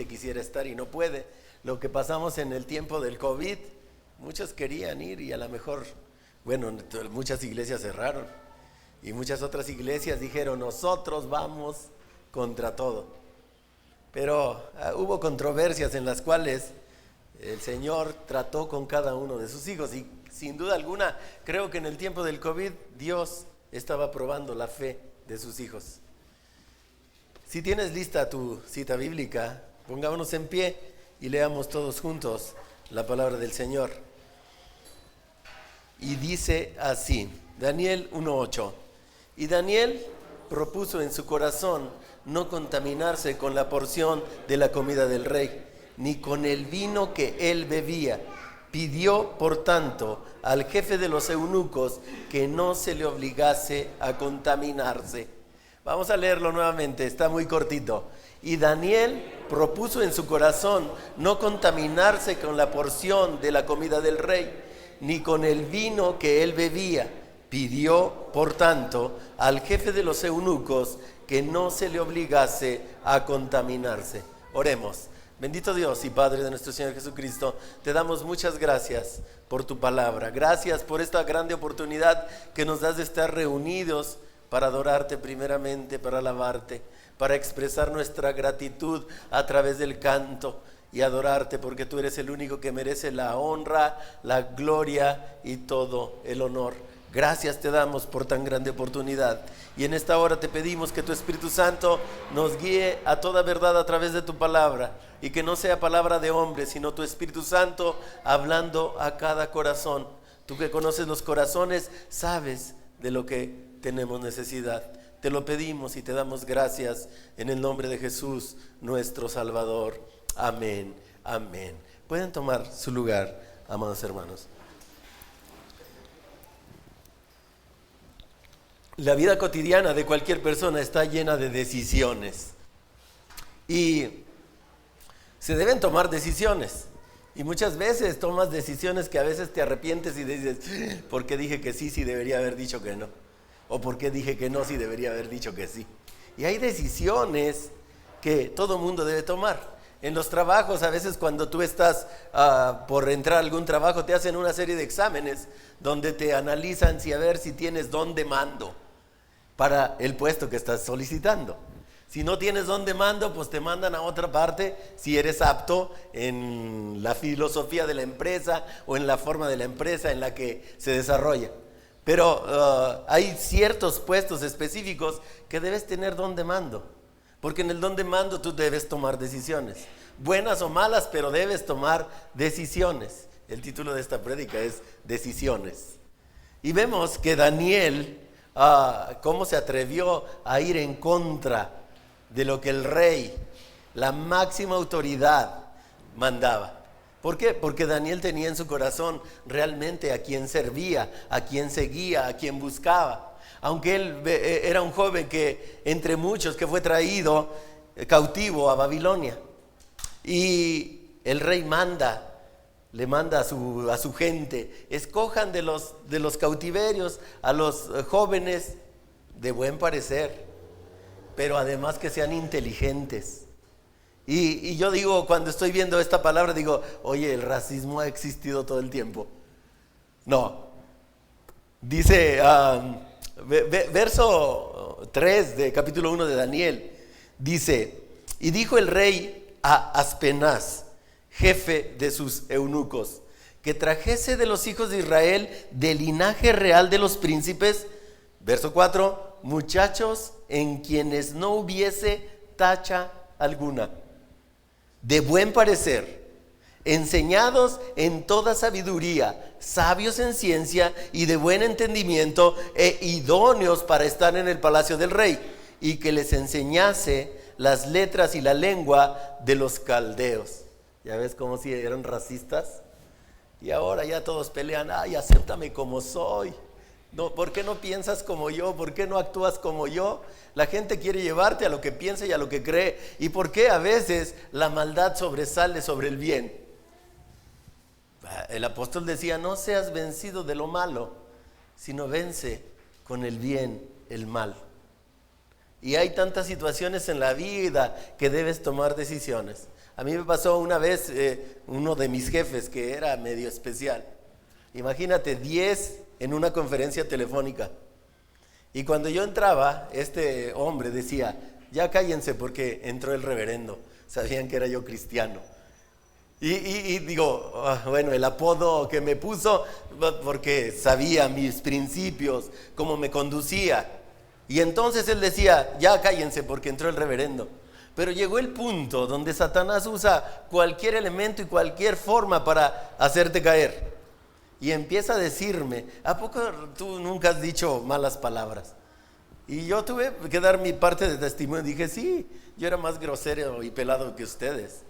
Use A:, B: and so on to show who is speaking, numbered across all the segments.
A: gente quisiera estar y no puede. Lo que pasamos en el tiempo del COVID, muchos querían ir y a lo mejor, bueno, muchas iglesias cerraron y muchas otras iglesias dijeron, nosotros vamos contra todo. Pero hubo controversias en las cuales el Señor trató con cada uno de sus hijos y sin duda alguna creo que en el tiempo del COVID Dios estaba probando la fe de sus hijos. Si tienes lista tu cita bíblica, pongámonos en pie y leamos todos juntos la palabra del Señor. Y dice así, Daniel 1:8. Y Daniel propuso en su corazón no contaminarse con la porción de la comida del rey, ni con el vino que él bebía. Pidió, por tanto, al jefe de los eunucos que no se le obligase a contaminarse. Vamos a leerlo nuevamente, está muy cortito. Y Daniel propuso en su corazón no contaminarse con la porción de la comida del rey, ni con el vino que él bebía. Pidió, por tanto, al jefe de los eunucos que no se le obligase a contaminarse. Oremos. Bendito Dios y Padre de nuestro Señor Jesucristo, te damos muchas gracias por tu palabra. Gracias por esta grande oportunidad que nos das de estar reunidos para adorarte primeramente, para alabarte, para expresar nuestra gratitud a través del canto y adorarte porque tú eres el único que merece la honra, la gloria y todo el honor. Gracias te damos por tan grande oportunidad y en esta hora te pedimos que tu Espíritu Santo nos guíe a toda verdad a través de tu palabra y que no sea palabra de hombre, sino tu Espíritu Santo hablando a cada corazón. Tú que conoces los corazones, sabes de lo que tenemos necesidad. Te lo pedimos y te damos gracias en el nombre de Jesús, nuestro Salvador. Amén, amén. Pueden tomar su lugar, amados hermanos. La vida cotidiana de cualquier persona está llena de decisiones y se deben tomar decisiones y muchas veces tomas decisiones que a veces te arrepientes y dices, ¿por qué dije que sí si debería haber dicho que no? ¿O por qué dije que no si debería haber dicho que sí? Y hay decisiones que todo mundo debe tomar. En los trabajos, a veces cuando tú estás por entrar a algún trabajo, te hacen una serie de exámenes donde te analizan si a ver si tienes don de mando para el puesto que estás solicitando. Si no tienes don de mando, pues te mandan a otra parte si eres apto en la filosofía de la empresa o en la forma de la empresa en la que se desarrolla. Pero hay ciertos puestos específicos que debes tener don de mando, porque en el don de mando tú debes tomar decisiones, buenas o malas, pero debes tomar decisiones. El título de esta prédica es Decisiones. Y vemos que Daniel, cómo se atrevió a ir en contra de lo que el rey, la máxima autoridad, mandaba. ¿Por qué? Porque Daniel tenía en su corazón realmente a quien servía, a quien seguía, a quien buscaba. Aunque él era un joven que, entre muchos, que fue traído cautivo a Babilonia. Y el rey le manda a su gente, escojan de los cautiverios a los jóvenes de buen parecer, pero además que sean inteligentes. Y yo digo, cuando estoy viendo esta palabra, digo, oye, ¿el racismo ha existido todo el tiempo? No. Dice, verso 3 de capítulo 1 de Daniel, dice, y dijo el rey a Aspenaz, jefe de sus eunucos, que trajese de los hijos de Israel del linaje real de los príncipes, verso 4, muchachos en quienes no hubiese tacha alguna, de buen parecer, enseñados en toda sabiduría, sabios en ciencia y de buen entendimiento, e idóneos para estar en el palacio del rey, y que les enseñase las letras y la lengua de los caldeos. ¿Ya ves cómo si eran racistas? Y ahora ya todos pelean, ay, acéptame como soy. No, ¿por qué no piensas como yo? ¿Por qué no actúas como yo? La gente quiere llevarte a lo que piensa y a lo que cree. ¿Y por qué a veces la maldad sobresale sobre el bien? El apóstol decía, no seas vencido de lo malo, sino vence con el bien el mal. Y hay tantas situaciones en la vida que debes tomar decisiones. A mí me pasó una vez, uno de mis jefes que era medio especial. Imagínate, 10 en una conferencia telefónica. Y cuando yo entraba, este hombre decía, ya cállense porque entró el reverendo. Sabían que era yo cristiano. Y digo, bueno, el apodo que me puso, porque sabía mis principios, cómo me conducía. Y entonces él decía, ya cállense porque entró el reverendo. Pero llegó el punto donde Satanás usa cualquier elemento y cualquier forma para hacerte caer. Y empieza a decirme, ¿a poco tú nunca has dicho malas palabras? Y yo tuve que dar mi parte de testimonio. Dije, sí, yo era más grosero y pelado que ustedes.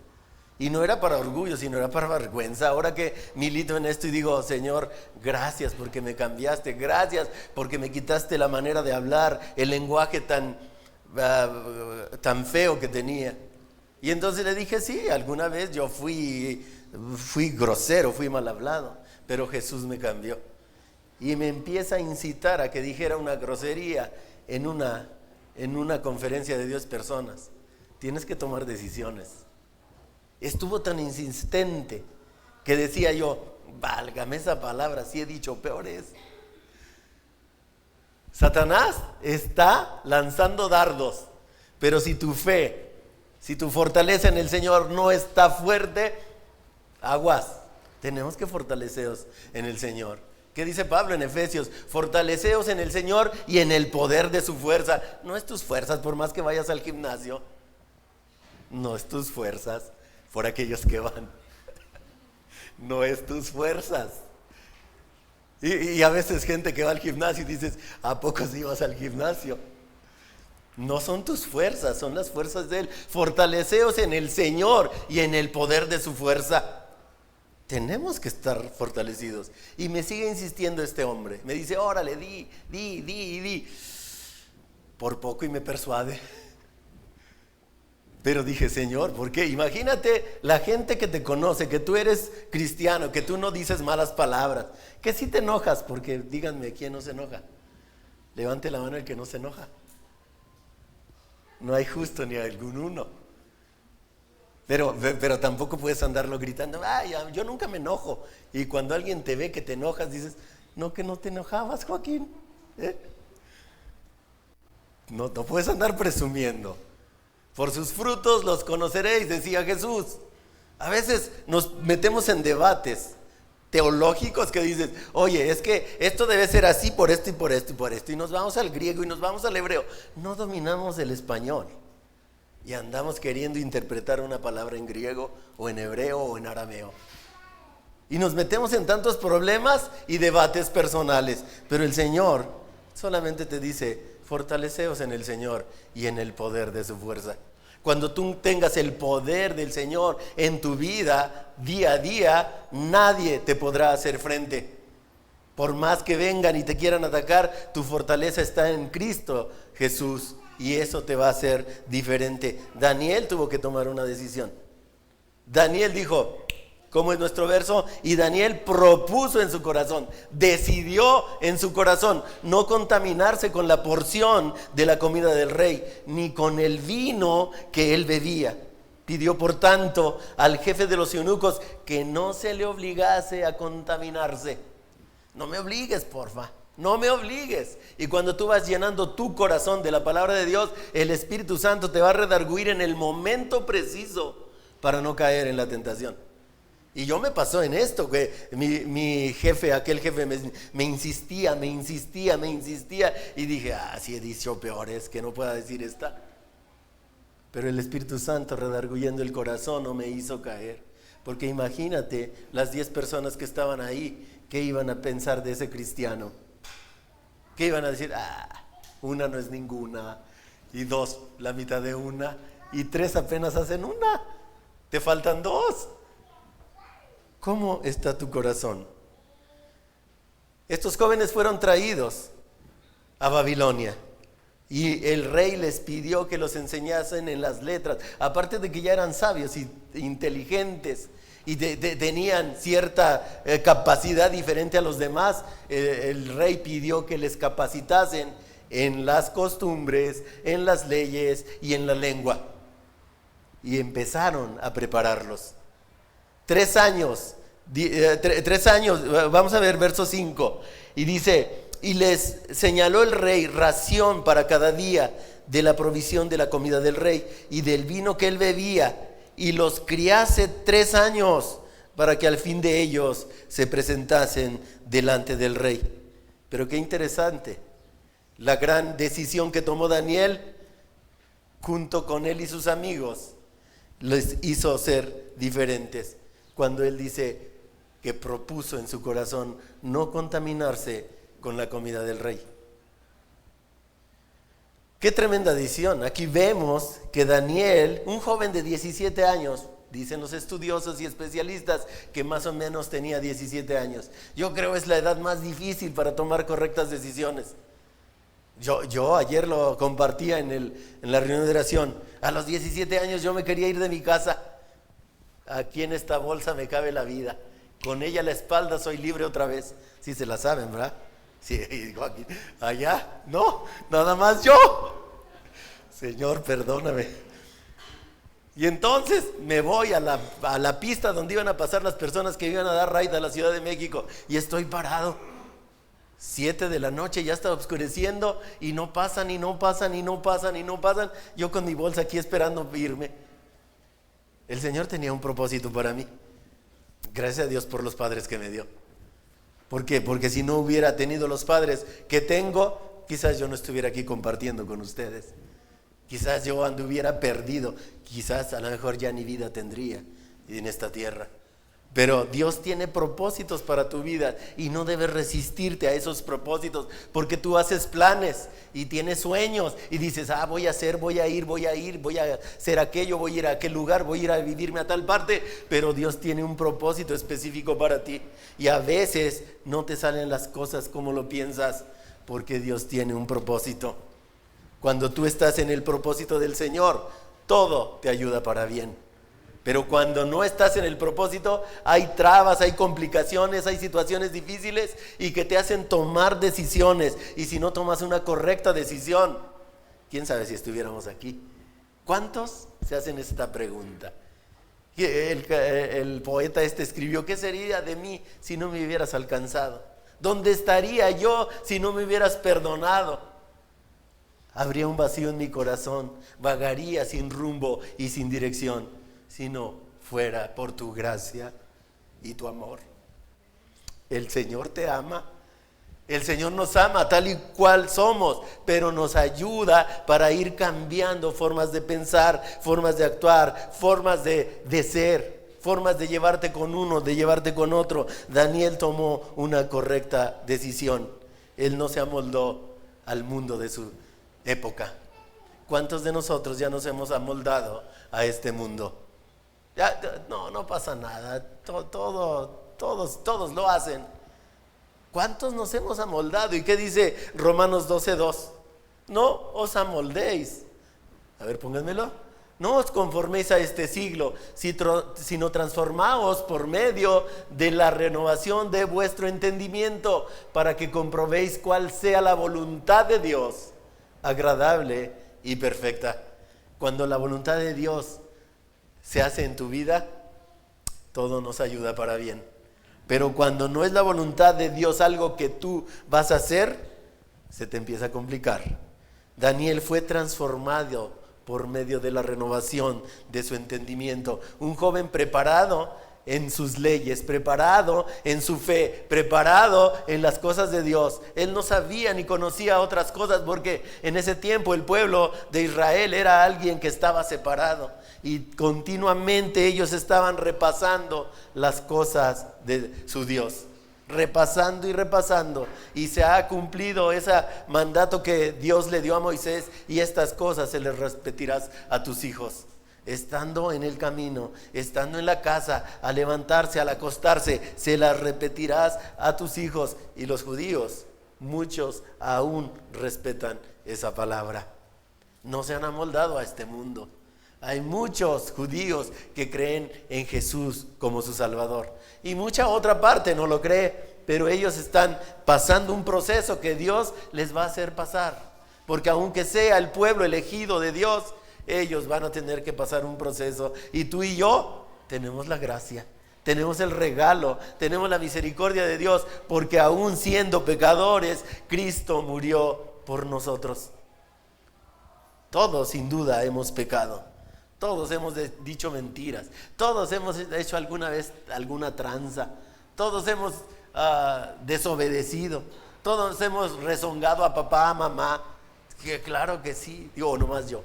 A: Y no era para orgullo, sino era para vergüenza. Ahora que milito en esto y digo, Señor, gracias porque me cambiaste. Gracias porque me quitaste la manera de hablar, el lenguaje tan feo que tenía. Y entonces le dije, sí, alguna vez yo fui grosero, fui mal hablado, pero Jesús me cambió. Y me empieza a incitar a que dijera una grosería en una conferencia de 10 personas. Tienes que tomar decisiones. Estuvo tan insistente que decía yo, válgame esa palabra, si he dicho peores. Satanás está lanzando dardos, pero si tu fe, si tu fortaleza en el Señor no está fuerte, aguas. Tenemos que fortaleceos en el Señor. ¿Qué dice Pablo en Efesios? Fortaleceos en el Señor y en el poder de su fuerza. No es tus fuerzas, por más que vayas al gimnasio. No es tus fuerzas, por aquellos que van. No es tus fuerzas. Y a veces gente que va al gimnasio y dices, ¿a poco si vas al gimnasio? No son tus fuerzas, son las fuerzas de Él. Fortaleceos en el Señor y en el poder de su fuerza. Tenemos que estar fortalecidos. Y me sigue insistiendo este hombre. Me dice, órale, di. Por poco y me persuade. Pero dije, Señor, ¿por qué? Imagínate la gente que te conoce, que tú eres cristiano, que tú no dices malas palabras, que si te enojas, porque díganme, ¿quién no se enoja? Levante la mano el que no se enoja. No hay justo ni algún uno. Pero tampoco puedes andarlo gritando, ay, yo nunca me enojo. Y cuando alguien te ve que te enojas, dices, no, que no te enojabas, Joaquín. No puedes andar presumiendo. Por sus frutos los conoceréis, decía Jesús. A veces nos metemos en debates teológicos que dices, oye, es que esto debe ser así por esto y por esto y por esto. Y nos vamos al griego y nos vamos al hebreo. No dominamos el español. Y andamos queriendo interpretar una palabra en griego o en hebreo o en arameo. Y nos metemos en tantos problemas y debates personales. Pero el Señor solamente te dice, fortaleceos en el Señor y en el poder de su fuerza. Cuando tú tengas el poder del Señor en tu vida, día a día, nadie te podrá hacer frente. Por más que vengan y te quieran atacar, tu fortaleza está en Cristo Jesús y eso te va a hacer diferente. Daniel tuvo que tomar una decisión. Daniel dijo, ¿cómo es nuestro verso? Y Daniel propuso en su corazón, decidió en su corazón no contaminarse con la porción de la comida del rey, ni con el vino que él bebía. Pidió por tanto al jefe de los eunucos que no se le obligase a contaminarse. No me obligues, porfa, no me obligues. Y cuando tú vas llenando tu corazón de la palabra de Dios, el Espíritu Santo te va a redarguir en el momento preciso para no caer en la tentación. Y yo me pasó en esto, que mi jefe, aquel jefe me insistía, y dije, si he dicho peores, que no pueda decir esta. Pero el Espíritu Santo redarguyendo el corazón no me hizo caer. Porque imagínate las 10 personas que estaban ahí, ¿qué iban a pensar de ese cristiano? ¿Qué iban a decir? Una no es ninguna, y 2 la mitad de una, y 3 apenas hacen una, te faltan 2. ¿Cómo está tu corazón? Estos jóvenes fueron traídos a Babilonia y el rey les pidió que los enseñasen en las letras. Aparte de que ya eran sabios y inteligentes y tenían cierta capacidad diferente a los demás, el rey pidió que les capacitasen en las costumbres, en las leyes y en la lengua. y empezaron a prepararlos. 3 años, 3 años, vamos a ver verso 5, y dice: y les señaló el rey ración para cada día de la provisión de la comida del rey y del vino que él bebía, y los criase 3 años para que al fin de ellos se presentasen delante del rey. Pero qué interesante, la gran decisión que tomó Daniel, junto con él y sus amigos, les hizo ser diferentes. Cuando él dice que propuso en su corazón no contaminarse con la comida del rey. Qué tremenda decisión. Aquí vemos que Daniel, un joven de 17 años, dicen los estudiosos y especialistas que más o menos tenía 17 años. Yo creo es la edad más difícil para tomar correctas decisiones. Yo ayer lo compartía en la reunión de oración. A los 17 años yo me quería ir de mi casa. Aquí en esta bolsa me cabe la vida. Con ella a la espalda soy libre otra vez. Sí se la saben, ¿verdad? Sí, aquí, allá, no, nada más yo. Señor, perdóname. Y entonces me voy a la pista donde iban a pasar las personas que iban a dar raid a la Ciudad de México. Y estoy parado. 7 de la noche, ya está oscureciendo y no pasan, y no pasan, y no pasan, y no pasan. Yo con mi bolsa aquí esperando irme. El Señor tenía un propósito para mí. Gracias a Dios por los padres que me dio. ¿Por qué? Porque si no hubiera tenido los padres que tengo, quizás yo no estuviera aquí compartiendo con ustedes. Quizás yo anduviera perdido. Quizás a lo mejor ya ni vida tendría en esta tierra. Pero Dios tiene propósitos para tu vida y no debes resistirte a esos propósitos, porque tú haces planes y tienes sueños y dices: voy a hacer, voy a ir, voy a hacer aquello, voy a ir a aquel lugar, voy a ir a vivirme a tal parte. Pero Dios tiene un propósito específico para ti y a veces no te salen las cosas como lo piensas, porque Dios tiene un propósito. Cuando tú estás en el propósito del Señor, todo te ayuda para bien. Pero cuando no estás en el propósito, hay trabas, hay complicaciones, hay situaciones difíciles y que te hacen tomar decisiones. Y si no tomas una correcta decisión, quién sabe si estuviéramos aquí. ¿Cuántos se hacen esta pregunta? El poeta escribió: ¿qué sería de mí si no me hubieras alcanzado? ¿Dónde estaría yo si no me hubieras perdonado? Habría un vacío en mi corazón, vagaría sin rumbo y sin dirección, si no fuera por tu gracia y tu amor. El Señor te ama. El Señor nos ama tal y cual somos, pero nos ayuda para ir cambiando formas de pensar, formas de actuar, formas de ser, formas de llevarte con uno, de llevarte con otro. Daniel tomó una correcta decisión. Él no se amoldó al mundo de su época. ¿Cuántos de nosotros ya nos hemos amoldado a este mundo? Ya, no pasa nada, todos lo hacen. ¿Cuántos nos hemos amoldado? ¿Y qué dice Romanos 12:2? No os amoldéis. A ver, pónganmelo. No os conforméis a este siglo, sino transformaos por medio de la renovación de vuestro entendimiento, para que comprobéis cuál sea la voluntad de Dios, agradable y perfecta. Cuando la voluntad de Dios se hace en tu vida, todo nos ayuda para bien. Pero cuando no es la voluntad de Dios algo que tú vas a hacer, se te empieza a complicar. Daniel fue transformado por medio de la renovación de su entendimiento. Un joven preparado en sus leyes, preparado en su fe, preparado en las cosas de Dios. Él no sabía ni conocía otras cosas, porque en ese tiempo el pueblo de Israel era alguien que estaba separado y continuamente ellos estaban repasando las cosas de su Dios, repasando y repasando, y se ha cumplido ese mandato que Dios le dio a Moisés: y estas cosas se les repetirás a tus hijos. Estando en el camino, estando en la casa, al levantarse, al acostarse, se las repetirás a tus hijos. Y los judíos, muchos aún respetan esa palabra. No se han amoldado a este mundo. Hay muchos judíos que creen en Jesús como su Salvador, y mucha otra parte no lo cree, pero ellos están pasando un proceso que Dios les va a hacer pasar, porque aunque sea el pueblo elegido de Dios, ellos van a tener que pasar un proceso. Y tú y yo tenemos la gracia, tenemos el regalo, tenemos la misericordia de Dios, porque aún siendo pecadores, Cristo murió por nosotros. Todos sin duda hemos pecado, todos hemos dicho mentiras, todos hemos hecho alguna vez alguna tranza, todos hemos desobedecido, todos hemos rezongado a papá, a mamá. Que claro que sí, digo, nomás yo.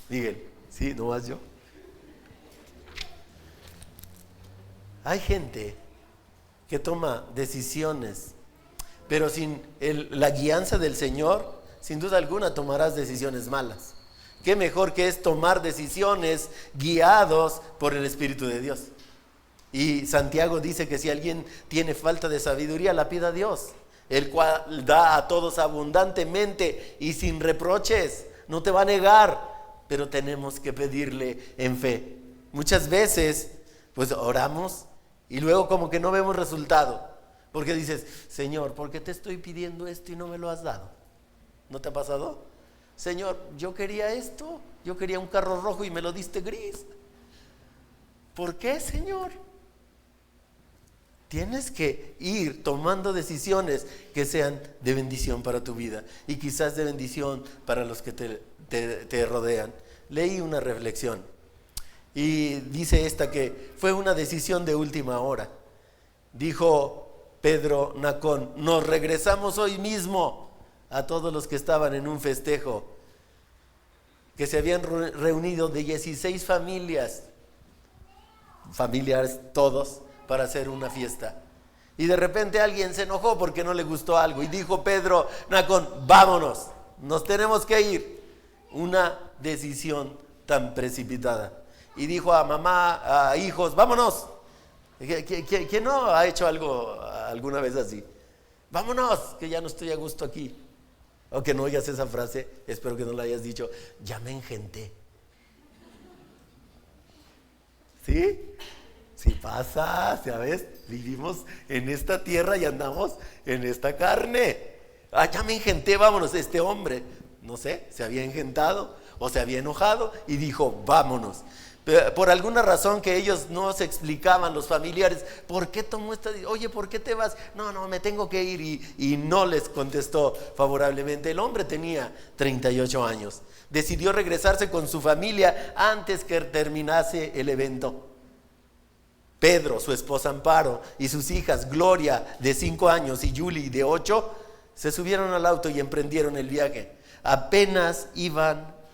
A: Miguel, sí, nomás yo. Hay gente que toma decisiones, pero sin la guianza del Señor, sin duda alguna tomarás decisiones malas. Qué mejor que es tomar decisiones guiados por el Espíritu de Dios. Y Santiago dice que si alguien tiene falta de sabiduría, la pida a Dios, el cual da a todos abundantemente y sin reproches. No te va a negar, pero tenemos que pedirle en fe. Muchas veces pues oramos y luego como que no vemos resultado, porque dices: Señor, ¿por qué te estoy pidiendo esto y no me lo has dado? ¿No te ha pasado? Señor, yo quería esto, yo quería un carro rojo y me lo diste gris. ¿Por qué, Señor? Tienes que ir tomando decisiones que sean de bendición para tu vida y quizás de bendición para los que te rodean. Leí una reflexión y dice esta que fue una decisión de última hora. Dijo Pedro Nacón: nos regresamos hoy mismo. A todos los que estaban en un festejo, que se habían reunido de 16 familiares todos, para hacer una fiesta. Y de repente alguien se enojó porque no le gustó algo y dijo Pedro Nacón: vámonos, nos tenemos que ir. Una decisión tan precipitada. Y dijo a mamá, a hijos: vámonos. ¿Quién no ha hecho algo alguna vez así? Vámonos, que ya no estoy a gusto aquí. Aunque no oigas esa frase, espero que no la hayas dicho: ya me engenté. ¿Sí? Sí pasa, ¿sabes? Vivimos en esta tierra y andamos en esta carne. Ya me engenté, vámonos. Este hombre, no sé, se había engentado o se había enojado y dijo: vámonos. Por alguna razón que ellos no se explicaban, los familiares: ¿por qué tomó esta? Oye, ¿por qué te vas? No, me tengo que ir. Y no les contestó favorablemente. El hombre tenía 38 años. Decidió regresarse con su familia antes que terminase el evento. Pedro, su esposa Amparo y sus hijas Gloria, de 5 años, y Julie, de 8, se subieron al auto y emprendieron el viaje. Apenas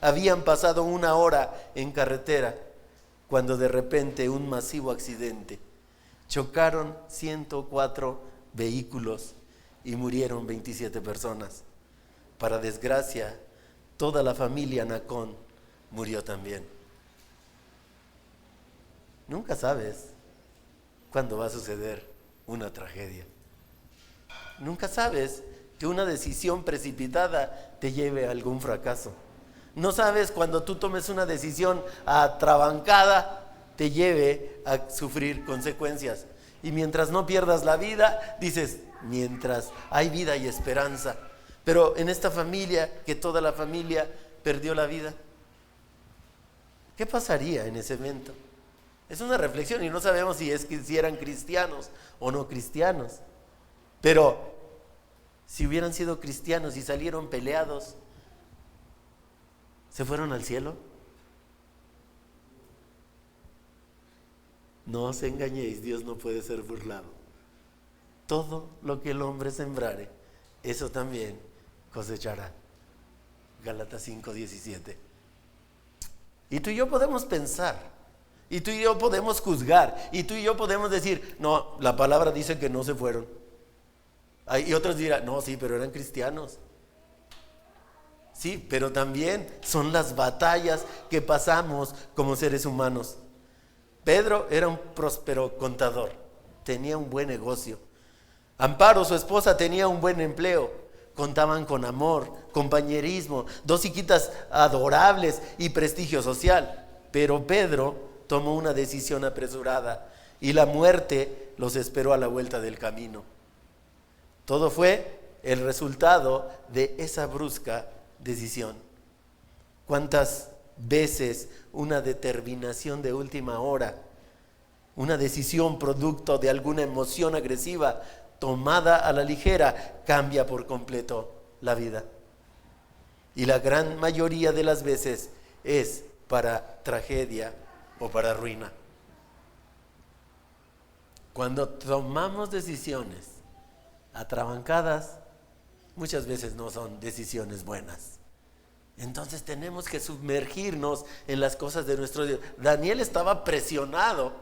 A: habían pasado 1 hora en carretera cuando de repente un masivo accidente. Chocaron 104 vehículos y murieron 27 personas. Para desgracia, toda la familia Nacón murió también. Nunca sabes cuándo va a suceder una tragedia. Nunca sabes que una decisión precipitada te lleve a algún fracaso. No sabes cuando tú tomes una decisión atrabancada te lleve a sufrir consecuencias. Y mientras no pierdas la vida, dices: mientras hay vida y esperanza. Pero en esta familia, que toda la familia perdió la vida, ¿qué pasaría en ese evento? Es una reflexión y no sabemos si eran cristianos o no cristianos. Pero si hubieran sido cristianos y salieron peleados, ¿se fueron al cielo? No os engañéis, Dios no puede ser burlado. Todo lo que el hombre sembrare, eso también cosechará. Gálatas 5:17. Y tú y yo podemos pensar, y tú y yo podemos juzgar, y tú y yo podemos decir: no, la palabra dice que no se fueron. Y otros dirán: no, sí, pero eran cristianos. Sí, pero también son las batallas que pasamos como seres humanos. Pedro era un próspero contador, tenía un buen negocio. Amparo, su esposa, tenía un buen empleo. Contaban con amor, compañerismo, 2 hijitas adorables y prestigio social. Pero Pedro tomó una decisión apresurada y la muerte los esperó a la vuelta del camino. Todo fue el resultado de esa brusca decisión. ¿Cuántas veces una determinación de última hora, una decisión producto de alguna emoción agresiva tomada a la ligera, cambia por completo la vida. Y la gran mayoría de las veces es para tragedia o para ruina. Cuando tomamos decisiones atrabancadas, muchas veces no son decisiones buenas. Entonces tenemos que sumergirnos en las cosas de nuestro Dios. Daniel estaba presionado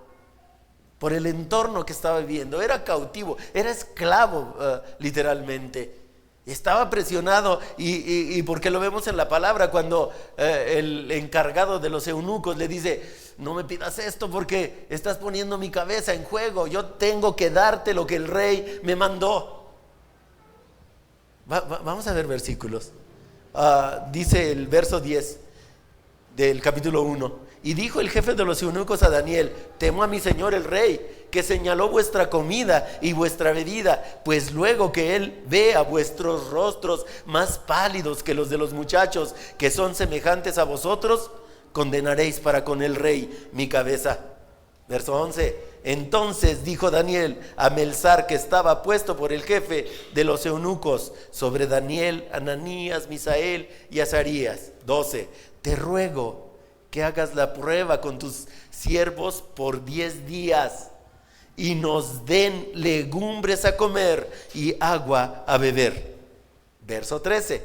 A: por el entorno que estaba viviendo. Era cautivo, era esclavo literalmente. Estaba presionado y porque lo vemos en la palabra cuando el encargado de los eunucos le dice: no me pidas esto porque estás poniendo mi cabeza en juego. Yo tengo que darte lo que el rey me mandó. Vamos a ver versículos. Dice el verso 10 del capítulo 1: y dijo el jefe de los eunucos a Daniel: temo a mi señor el rey, que señaló vuestra comida y vuestra bebida, pues luego que él vea vuestros rostros más pálidos que los de los muchachos que son semejantes a vosotros, condenaréis para con el rey mi cabeza. Verso 11: entonces dijo Daniel a Melzar, que estaba puesto por el jefe de los eunucos sobre Daniel, Ananías, Misael y Azarías. 12: te ruego que hagas la prueba con tus siervos por 10 días y nos den legumbres a comer y agua a beber. Verso 13: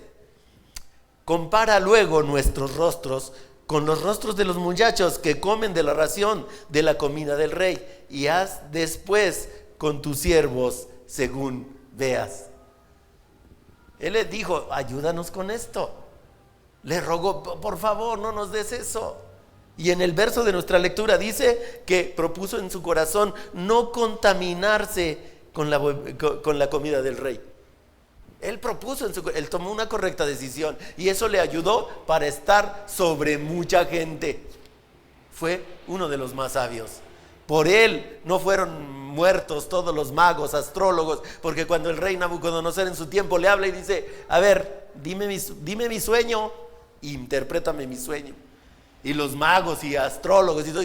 A: compara luego nuestros rostros con los rostros de los muchachos que comen de la ración de la comida del rey, y haz después con tus siervos según veas. Él le dijo: ayúdanos con esto. Le rogó: por favor, no nos des eso. Y en el verso de nuestra lectura dice que propuso en su corazón no contaminarse con la comida del rey. Él propuso, él tomó una correcta decisión y eso le ayudó para estar sobre mucha gente. Fue uno de los más sabios. Por él no fueron muertos todos los magos, astrólogos, porque cuando el rey Nabucodonosor en su tiempo le habla y dice: a ver, dime mi sueño, interprétame mi sueño. Y los magos y astrólogos y todo,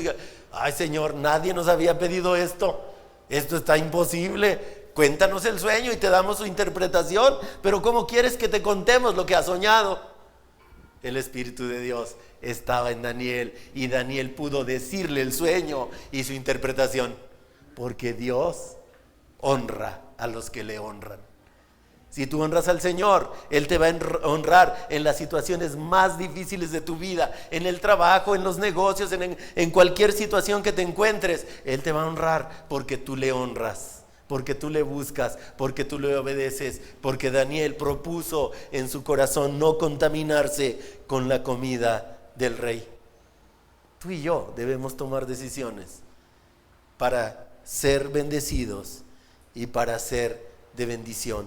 A: ay Señor, nadie nos había pedido esto está imposible. Cuéntanos el sueño y te damos su interpretación, pero ¿cómo quieres que te contemos lo que has soñado? El Espíritu de Dios estaba en Daniel y Daniel pudo decirle el sueño y su interpretación, porque Dios honra a los que le honran. Si tú honras al Señor, Él te va a honrar en las situaciones más difíciles de tu vida, en el trabajo, en los negocios, en cualquier situación que te encuentres. Él te va a honrar porque tú le honras, porque tú le buscas, porque tú le obedeces, porque Daniel propuso en su corazón no contaminarse con la comida del rey. Tú y yo debemos tomar decisiones para ser bendecidos y para ser de bendición.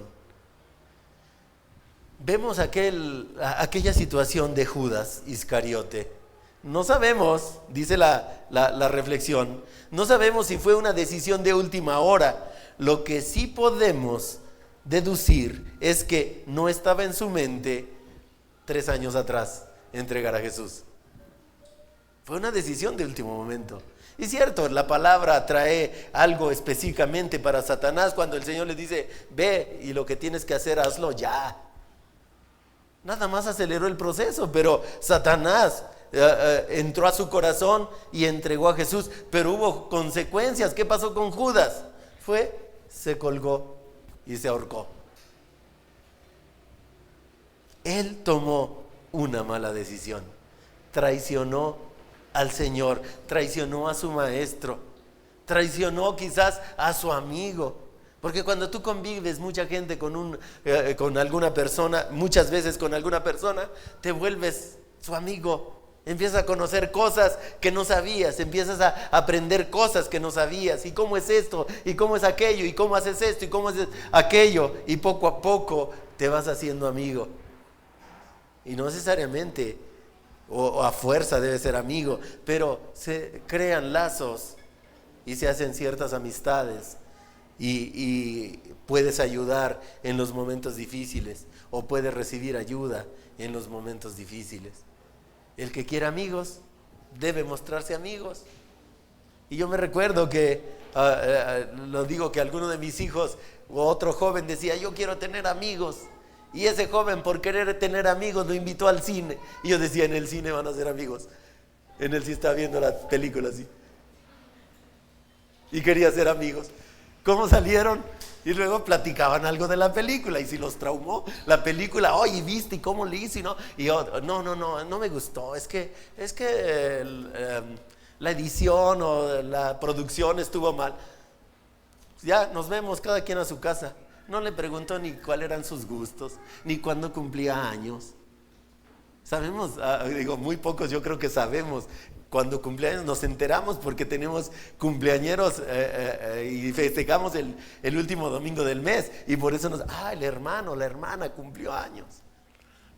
A: Vemos aquella situación de Judas Iscariote. No sabemos, dice la reflexión, no sabemos si fue una decisión de última hora. Lo que sí podemos deducir es que no estaba en su mente 3 años atrás entregar a Jesús. Fue una decisión de último momento. Y cierto, la palabra trae algo específicamente para Satanás cuando el Señor le dice: ve y lo que tienes que hacer, hazlo ya. Nada más aceleró el proceso, pero Satanás entró a su corazón y entregó a Jesús. Pero hubo consecuencias. ¿Qué pasó con Judas? Se colgó y se ahorcó. Él tomó una mala decisión. Traicionó al Señor, traicionó a su maestro, traicionó quizás a su amigo. Porque cuando tú convives mucha gente con alguna persona, muchas veces con alguna persona, te vuelves su amigo. Empiezas a conocer cosas que no sabías, empiezas a aprender cosas que no sabías. ¿Y cómo es esto? ¿Y cómo es aquello? ¿Y cómo haces esto? ¿Y cómo haces aquello? Y poco a poco te vas haciendo amigo. Y no necesariamente o a fuerza debe ser amigo, pero se crean lazos y se hacen ciertas amistades. Y puedes ayudar en los momentos difíciles o puedes recibir ayuda en los momentos difíciles. El que quiere amigos debe mostrarse amigos. Y yo me recuerdo que, lo digo, que alguno de mis hijos o otro joven decía, yo quiero tener amigos. Y ese joven, por querer tener amigos, lo invitó al cine. Y yo decía, en el cine van a ser amigos. En el cine estaba viendo las películas así. Y quería ser amigos. ¿Cómo salieron? Y luego platicaban algo de la película. Y si los traumó la película, oye, ¿viste? ¿Y cómo le hice? Y yo, no me gustó. Es que la edición o la producción estuvo mal. Ya nos vemos cada quien a su casa. No le preguntó ni cuáles eran sus gustos, ni cuándo cumplía años. Sabemos, muy pocos yo creo que sabemos. Cuando cumpleaños nos enteramos porque tenemos cumpleañeros y festejamos el último domingo del mes. Y por eso el hermano, la hermana cumplió años.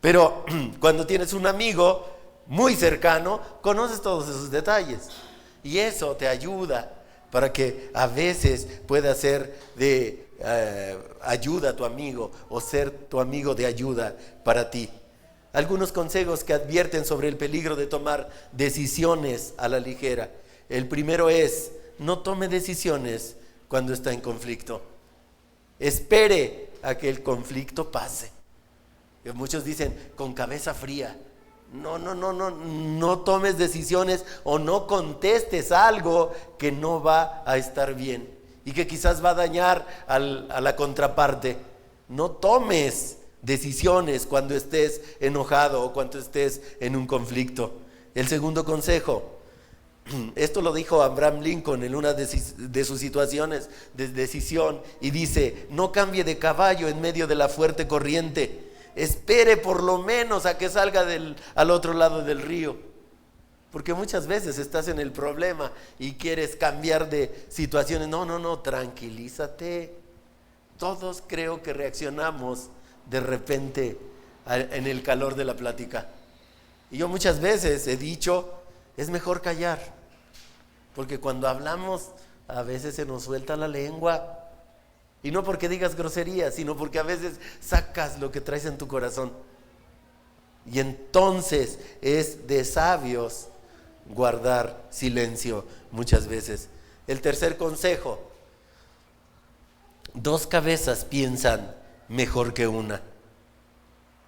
A: Pero cuando tienes un amigo muy cercano, conoces todos esos detalles. Y eso te ayuda para que a veces pueda ser de ayuda a tu amigo o ser tu amigo de ayuda para ti. Algunos consejos que advierten sobre el peligro de tomar decisiones a la ligera. El primero es, no tome decisiones cuando está en conflicto. Espere a que el conflicto pase. Muchos dicen, con cabeza fría. No tomes decisiones o no contestes algo que no va a estar bien y que quizás va a dañar a la contraparte. No tomes decisiones cuando estés enojado o cuando estés en un conflicto. El segundo consejo, esto lo dijo Abraham Lincoln en una de sus situaciones de decisión, y dice, no cambie de caballo en medio de la fuerte corriente. Espere por lo menos a que salga al otro lado del río. Porque muchas veces estás en el problema y quieres cambiar de situaciones. No, tranquilízate. Todos creo que reaccionamos de repente en el calor de la plática. Y yo muchas veces he dicho, es mejor callar. Porque cuando hablamos, a veces se nos suelta la lengua. Y no porque digas groserías, sino porque a veces sacas lo que traes en tu corazón. Y entonces es de sabios guardar silencio muchas veces. El tercer consejo, 2 cabezas piensan mejor que una.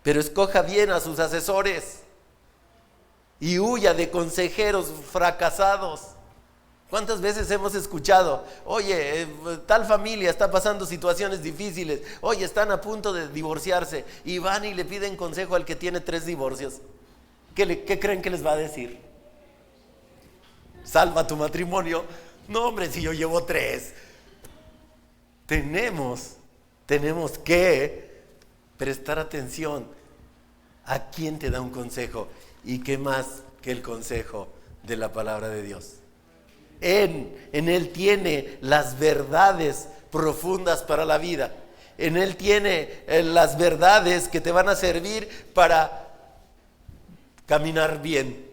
A: Pero escoja bien a sus asesores y huya de consejeros fracasados. ¿Cuántas veces hemos escuchado, oye, tal familia está pasando situaciones difíciles, oye, están a punto de divorciarse, y van y le piden consejo al que tiene 3 divorcios? ¿Qué creen que les va a decir? Salva tu matrimonio. No, hombre, si yo llevo 3. Tenemos que prestar atención a quién te da un consejo, y qué más que el consejo de la palabra de Dios. En Él tiene las verdades profundas para la vida. En Él tiene las verdades que te van a servir para caminar bien,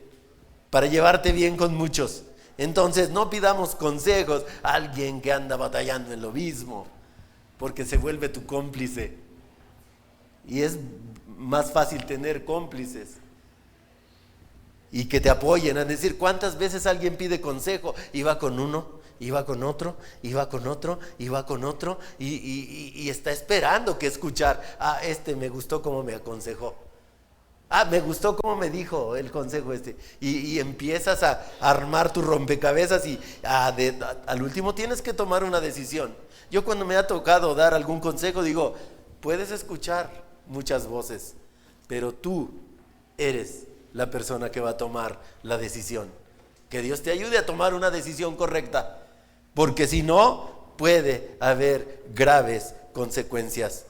A: para llevarte bien con muchos. Entonces no pidamos consejos a alguien que anda batallando en lo mismo, porque se vuelve tu cómplice. Y es más fácil tener cómplices y que te apoyen a decir. ¿Cuántas veces alguien pide consejo y va con uno, y va con otro, y va con otro, y va con otro, y está esperando que escuchar? Me gustó cómo me aconsejó. Me gustó cómo me dijo el consejo y empiezas a armar tu rompecabezas y al último tienes que tomar una decisión. Yo, cuando me ha tocado dar algún consejo, digo, puedes escuchar muchas voces, pero tú eres la persona que va a tomar la decisión. Que Dios te ayude a tomar una decisión correcta, porque si no, puede haber graves consecuencias.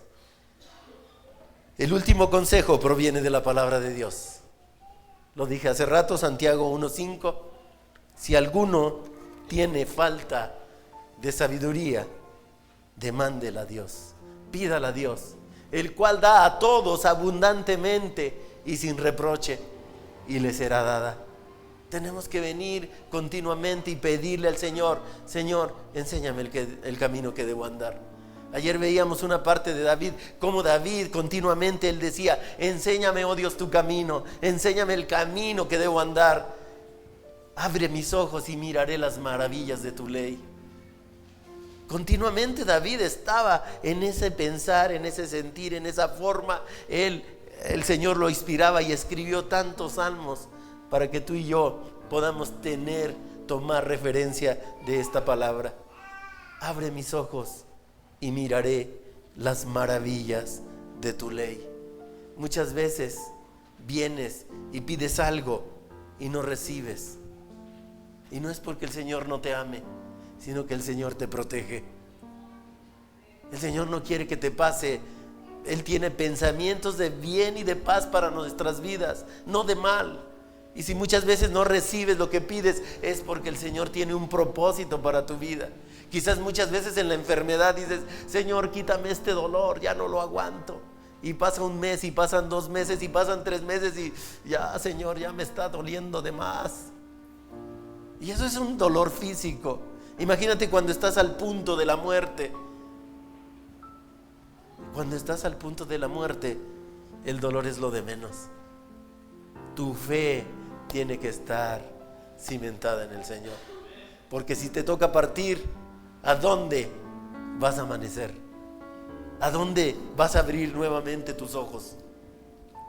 A: El último consejo proviene de la palabra de Dios. Lo dije hace rato, Santiago 1:5. Si alguno tiene falta de sabiduría, demándela a Dios, pídala a Dios, el cual da a todos abundantemente y sin reproche, y le será dada. Tenemos que venir continuamente y pedirle al Señor, Señor, enséñame el camino que debo andar. Ayer veíamos una parte de David, como David continuamente él decía: enséñame, oh Dios, tu camino, enséñame el camino que debo andar. Abre mis ojos y miraré las maravillas de tu ley. Continuamente David estaba en ese pensar, en ese sentir, en esa forma. El Señor lo inspiraba y escribió tantos salmos para que tú y yo podamos tomar referencia de esta palabra. Abre mis ojos y miraré las maravillas de tu ley. Muchas veces vienes y pides algo y no recibes. Y no es porque el Señor no te ame, sino que el Señor te protege. El Señor no quiere que te pase. Él tiene pensamientos de bien y de paz para nuestras vidas, no de mal. Y si muchas veces no recibes lo que pides, es porque el Señor tiene un propósito para tu vida. Quizás muchas veces en la enfermedad dices: Señor, quítame este dolor, ya no lo aguanto. Y pasa un mes, y pasan 2 meses, y pasan 3 meses, y ya, Señor, ya me está doliendo de más. Y eso es un dolor físico. Imagínate cuando estás al punto de la muerte. Cuando estás al punto de la muerte, el dolor es lo de menos. Tu fe tiene que estar cimentada en el Señor. Porque si te toca partir, ¿a dónde vas a amanecer? ¿A dónde vas a abrir nuevamente tus ojos?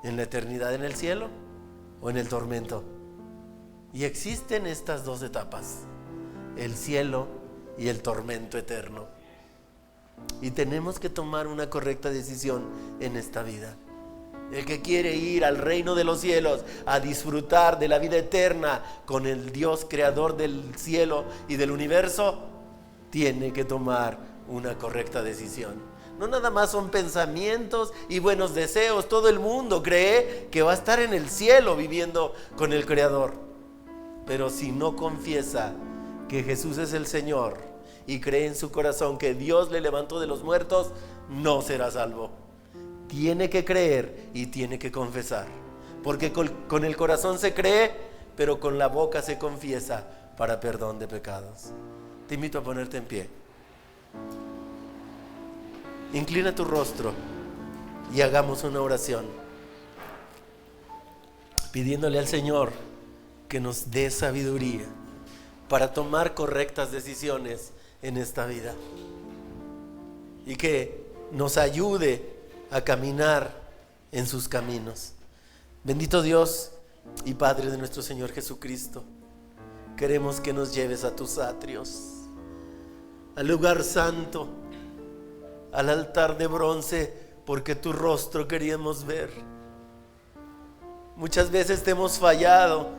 A: ¿En la eternidad en el cielo o en el tormento? Y existen estas 2 etapas: el cielo y el tormento eterno. Y tenemos que tomar una correcta decisión en esta vida. El que quiere ir al reino de los cielos a disfrutar de la vida eterna con el Dios creador del cielo y del universo, tiene que tomar una correcta decisión. No nada más son pensamientos y buenos deseos. Todo el mundo cree que va a estar en el cielo viviendo con el Creador. Pero si no confiesa que Jesús es el Señor y cree en su corazón que Dios le levantó de los muertos, no será salvo. Tiene que creer y tiene que confesar. Porque con el corazón se cree, pero con la boca se confiesa para perdón de pecados. Te invito a ponerte en pie. Inclina tu rostro y hagamos una oración, pidiéndole al Señor que nos dé sabiduría para tomar correctas decisiones en esta vida y que nos ayude a caminar en sus caminos. Bendito Dios y Padre de nuestro Señor Jesucristo, queremos que nos lleves a tus atrios, al lugar santo, al altar de bronce, porque tu rostro queríamos ver. Muchas veces te hemos fallado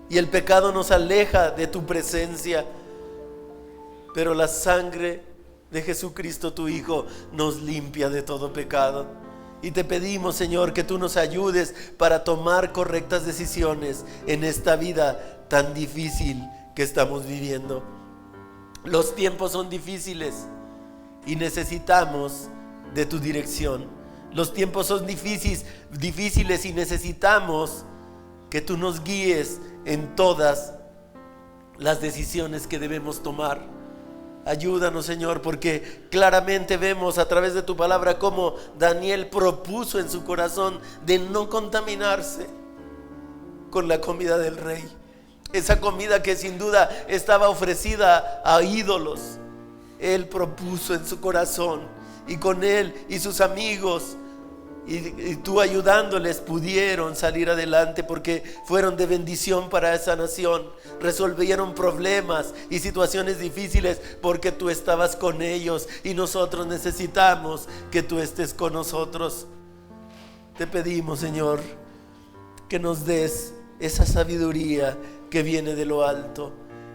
A: y el pecado nos aleja de tu presencia, pero la sangre de Jesucristo tu Hijo nos limpia de todo pecado. Y te pedimos, Señor, que tú nos ayudes para tomar correctas decisiones en esta vida tan difícil que estamos viviendo. Los tiempos son difíciles y necesitamos de tu dirección. Los tiempos son difíciles y necesitamos que tú nos guíes en todas las decisiones que debemos tomar. Ayúdanos, Señor, porque claramente vemos a través de tu palabra cómo Daniel propuso en su corazón de no contaminarse con la comida del rey. Esa comida que sin duda estaba ofrecida a ídolos. Él propuso en su corazón, y con él y sus amigos y tú ayudándoles pudieron salir adelante, porque fueron de bendición para esa nación. Resolvieron problemas y situaciones difíciles porque tú estabas con ellos, y nosotros necesitamos que tú estés con nosotros. Te pedimos, Señor, que nos des esa sabiduría que viene de lo alto,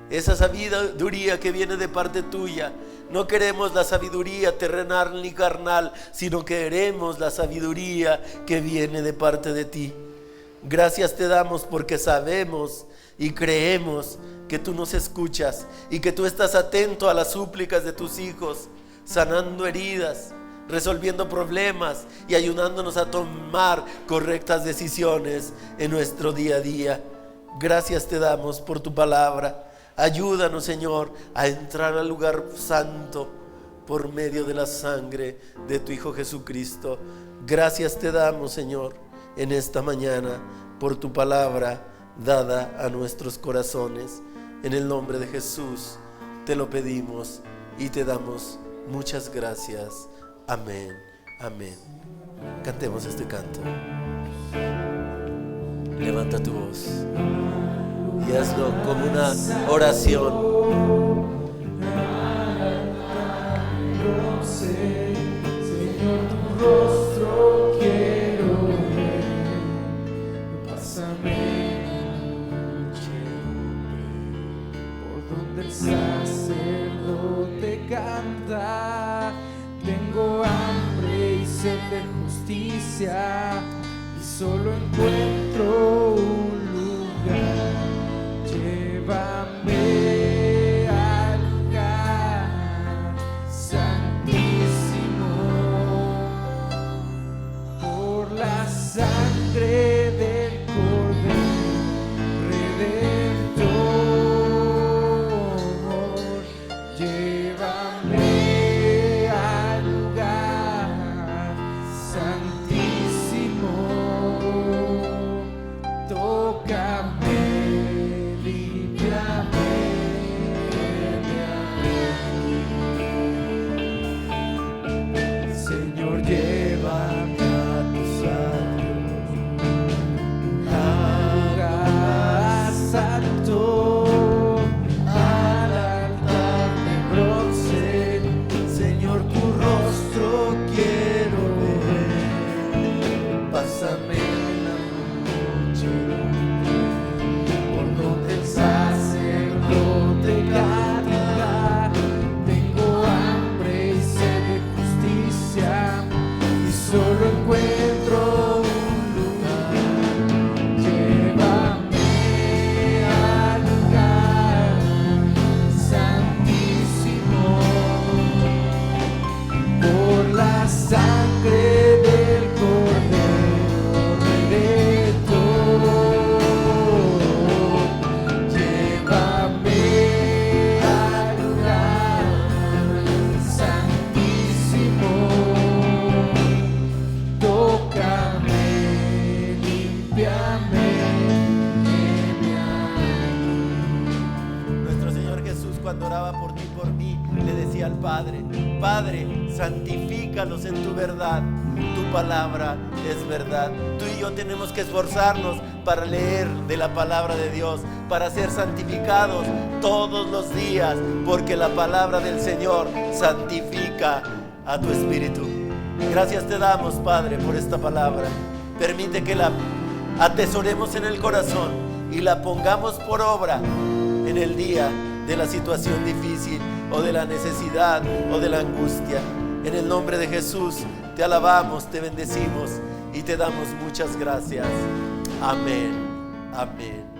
A: esa sabiduría que viene de parte tuya. No queremos la sabiduría terrenal ni carnal, sino queremos la sabiduría que viene de parte de ti. Gracias te damos porque sabemos y creemos que tú nos escuchas y que tú estás atento a las súplicas de tus hijos, sanando heridas, resolviendo problemas y ayudándonos a tomar correctas decisiones en nuestro día a día. Gracias te damos por tu palabra. Ayúdanos, Señor, a entrar al lugar santo, por medio de la sangre de tu Hijo Jesucristo. Gracias te damos, Señor, en esta mañana por tu palabra dada a nuestros corazones. En el nombre de Jesús te lo pedimos y te damos muchas gracias. Amén, amén. Cantemos este canto. Levanta tu voz y hazlo como una oración.
B: Señor, tu rostro quiero ver. Pásame por donde el sacerdote canta. Tengo hambre y sed de justicia y solo encuentro un lugar. Llévame al lugar santísimo por la sangre del Cordero Redentor. Llévame al lugar santísimo, tócame, límpiame. Señor, llévame a tus atrios, al lugar santo, al altar de bronce. Señor, tu rostro quiero ver. Pásame la noche por donde el sacerdote canta. Tengo hambre y sed de justicia y solo encuentro un lugar. Llévame al lugar santísimo por la sangre del Cordero Redentor. Llévame al lugar santísimo, tócame, límpiame, heme aquí.
A: Nuestro Señor Jesús, cuando oraba por ti y por mí, le decía al Padre: Padre, santifícalos en tu verdad. Tu palabra es verdad. Tú y yo tenemos que esforzarnos para leer de la palabra de Dios, para ser santificados todos los días, porque la palabra del Señor santifica a tu espíritu. Gracias te damos, Padre, por esta palabra. Permite que la atesoremos en el corazón y la pongamos por obra en el día de la situación difícil o de la necesidad o de la angustia. En el nombre de Jesús te alabamos, te bendecimos y te damos muchas gracias. Amén, amén.